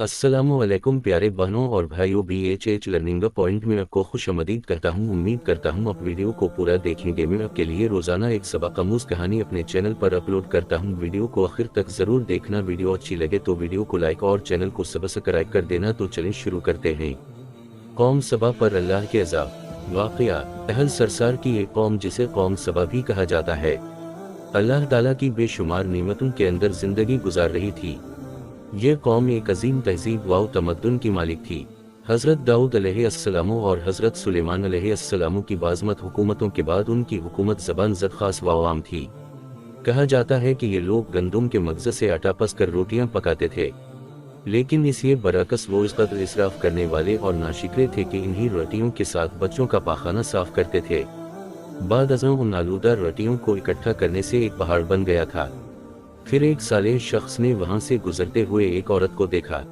अस्सलामुअलैकुम प्यारे बहनों और भाइयों, BHH लर्निंग पॉइंट में आपको खुशामदीद करता हूँ। उम्मीद करता हूँ आप वीडियो को पूरा देखेंगे। मैं आपके लिए रोजाना एक सबक आमूज कहानी अपने चैनल पर अपलोड करता हूँ। वीडियो को आखिर तक जरूर देखना। वीडियो अच्छी लगे तो वीडियो को लाइक और चैनल को सब्सक्राइब कर देना। तो चलिए शुरू करते हैं। कौम सबा पर अल्लाह के अज़ाब। वाक़या अहल सरसार की एक कौम जिसे कौम सबा भी कहा जाता है, अल्लाह ताला की बेशुमार नेमतों के अंदर जिंदगी गुजार रही थी। यह कौम एक अजीम तहजीब व तमद्दुन की मालिक थी। हज़रत दाऊद अलैहिस्सलाम और हज़रत सुलेमान अलैहिस्सलाम की बाज़मत हुकूमतों के बाद उनकी हुकूमत ज़बान ज़द ख़ास व आम थी। कहा जाता है कि ये लोग गंदुम के मगज़ से आटा पस कर रोटियां पकाते थे, लेकिन इसी बरअक्स वो इस कदर इसराफ करने वाले और नाशिक्रे थे कि इन्हीं रोटियों के साथ बच्चों का पाखाना साफ करते थे। बाद अज़ां उन आलूदा रोटियों को इकट्ठा करने से एक पहाड़ बन गया था। फिर एक सालेह शख्स ने वहां से गुजरते हुए एक औरत को देखा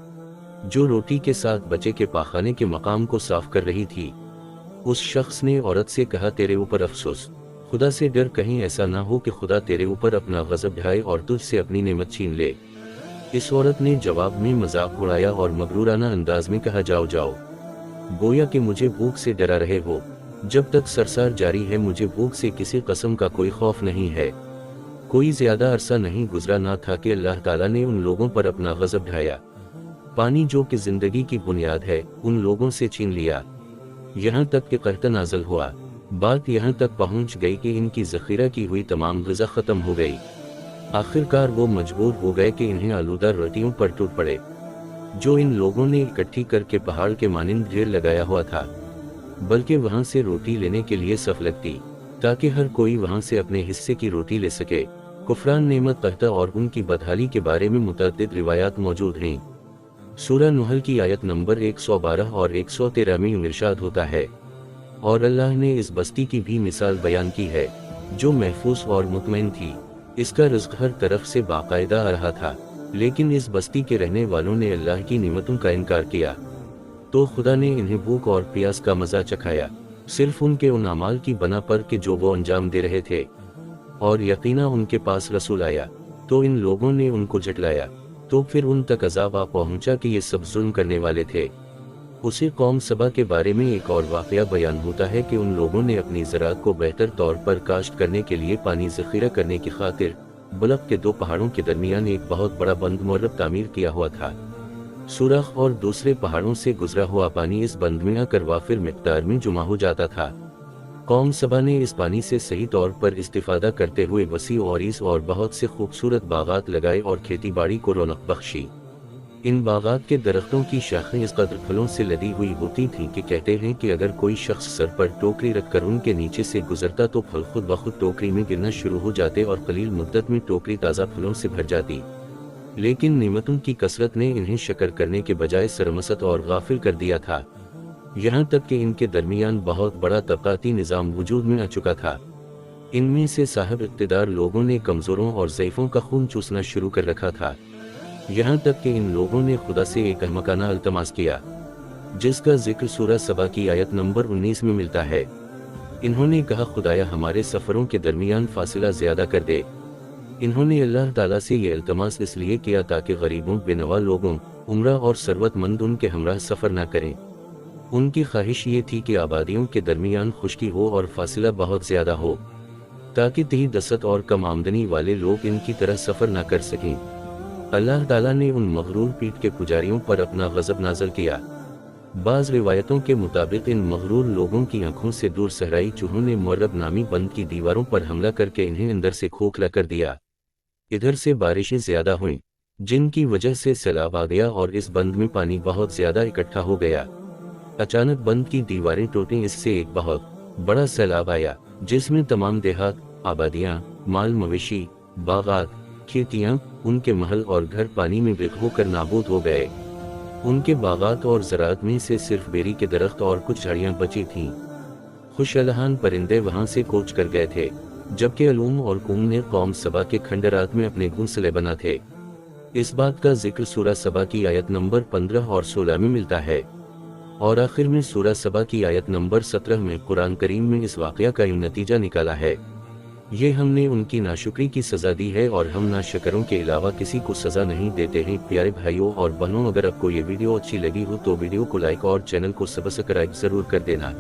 जो रोटी के साथ बच्चे के पाखाने के मकाम को साफ कर रही थी। उस शख्स ने औरत से कहा, तेरे ऊपर अफसोस, खुदा से डर, कहीं ऐसा ना हो कि खुदा तेरे ऊपर अपना गज़ब ढाए और तुझसे अपनी नेमत छीन ले। इस औरत ने जवाब में मजाक उड़ाया और मगरूराना अंदाज में कहा, जाओ जाओ, गोया कि मुझे भूख से डरा रहे हो। जब तक सरसार जारी है मुझे भूख से किसी कसम का कोई खौफ नहीं है। कोई ज्यादा अरसा नहीं गुजरा ना था कि अल्लाह ताला ने उन लोगों पर अपना गज़ब ढाया। पानी जो कि जिंदगी की बुनियाद है उन लोगों से छीन लिया, यहाँ तक कि कहत नाज़िल हुआ। बात यहाँ तक पहुँच गई कि इनकी ज़ख़ीरा की हुई तमाम ग़िज़ा ख़त्म हो गई। आखिरकार वो मजबूर हो गए कि इन्हें आलूदा रोटियों पर टूट पड़े जो इन लोगों ने इकट्ठी करके पहाड़ के मानिंद ढेर लगाया हुआ था, बल्कि वहाँ से रोटी लेने के लिए सफ लगती ताकि हर कोई वहां से अपने हिस्से की रोटी ले सके। कुफरान नेमत कहता और उनकी बदहाली के बारे में मुतअद्दिद रिवायात मौजूद हैं। सूरह नहल की आयत नंबर 112 और 113 में इरशाद होता है, और अल्लाह ने इस बस्ती की भी मिसाल बयान की है जो महफूज और मुतमईन थी। इसका रिज़्क़ हर तरफ से बाकायदा आ रहा था, लेकिन इस बस्ती के रहने वालों ने अल्लाह की नेमतों का इनकार किया, तो खुदा ने इन्हें भूख और प्यास का मजा चखाया, सिर्फ उनके उन अमाल की बना पर कि जो वो अंजाम दे रहे थे। और यकीना उनके पास रसूल आया तो इन लोगों ने उनको झटलाया, तो फिर उन तक अज़ाब आ पहुंचा कि ये सब जुल्म करने वाले थे। उसी कौम सबा के बारे में एक और वाक़या बयान होता है कि उन लोगों ने अपनी ज़राअत को बेहतर तौर पर काश्त करने के लिए पानी ज़ख़ीरा करने की खातिर बलक के दो पहाड़ों के दरमियान एक बहुत बड़ा बंद मुरब तामीर किया हुआ था। सुरख और दूसरे पहाड़ों से गुजरा हुआ पानी इस बंद में आकर वाफिर मिक़दार में जुमा हो जाता था। कौम सबा ने इस पानी से सही तौर पर इस्तिफादा करते हुए वसी औरीस और बहुत से खूबसूरत बागात लगाए और खेती बाड़ी को रौनक बख्शी। इन बागात के दरख्तों की शाखें इस कदर फलों से लदी हुई होती थीं कि कहते हैं कि अगर कोई शख्स सर पर टोकरी रखकर उनके नीचे से गुजरता तो फल खुद ब खुद टोकरी में गिरना शुरू हो जाते और कलील मुद्दत में टोकरी ताज़ा फलों से भर जाती। लेकिन नेमतों की कसरत ने इन्हें शकर करने के बजाय सरमसत और गाफिल कर दिया था, यहाँ तक कि इनके दरमियान बहुत बड़ा तबक़ाती निज़ाम वजूद में आ चुका था। इनमें से साहब इक़्तिदार लोगों ने कमज़ोरों और ज़ईफ़ों का खून चूसना शुरू कर रखा था, यहाँ तक कि इन लोगों ने खुदा से एक अहमकाना अल्तमास किया जिसका जिक्र सूरह सबा की आयत नंबर 19 में मिलता है। इन्होंने कहा, खुदाया हमारे सफ़रों के दरमियान फासिला ज़्यादा कर दे। इन्होंने अल्लाह ताला से ये इल्तमास इसलिए किया ताकि गरीबों, बेनवा लोगों, उम्रा और सरवतमंद उनके हमरा सफ़र न करें। उनकी ख्वाहिश ये थी कि आबादियों के दरमियान खुश्की हो और फासिला बहुत ज़्यादा हो, ताकि तही दसत और कम आमदनी वाले लोग इनकी तरह सफ़र न कर सकें। अल्लाह ताला ने उन मगरूर पीठ के पुजारियों पर अपना गज़ब नाज़िल किया। बाज़ रिवायतों के मुताबिक इन मगरूर लोगों की आंखों से दूर सहराई चूहों ने मुअर्रब नामी बंद की दीवारों पर हमला करके इन्हें अंदर से खोखला कर दिया। इधर से बारिशें ज्यादा हुईं जिनकी वजह से सैलाब आ गया और इस बंद में पानी बहुत ज्यादा इकट्ठा हो गया। अचानक बंद की दीवारें टूटीं, इससे एक बहुत बड़ा सैलाब आया जिसमें तमाम देहात, आबादियां, माल मवेशी, बागात, खेतियां, उनके महल और घर पानी में बिख होकर नाबूद हो गए। उनके बागात और ज़राअत में से सिर्फ बेरी के दरख्त और कुछ झाड़ियां बची थीं। खुशअलहान परिंदे वहां से कूच कर गए थे, जबकि अलूम और कूम ने कौम सबा के खंडरात में अपने घोंसले बना थे। इस बात का जिक्र सूरह सबा की आयत नंबर 15 और 16 में मिलता है, और आखिर में सूरह सबा की आयत नंबर 17 में कुरान करीम में इस वाक़या का यूं नतीजा निकाला है। یہ ہم نے ان کی ناشکری کی سزا دی ہے اور ہم ناشکروں کے علاوہ کسی کو سزا نہیں دیتے ہیں۔ پیارے بھائیوں اور بہنوں، اگر آپ کو یہ ویڈیو اچھی لگی ہو تو ویڈیو کو لائک اور چینل کو سبسکرائب ضرور کر دینا۔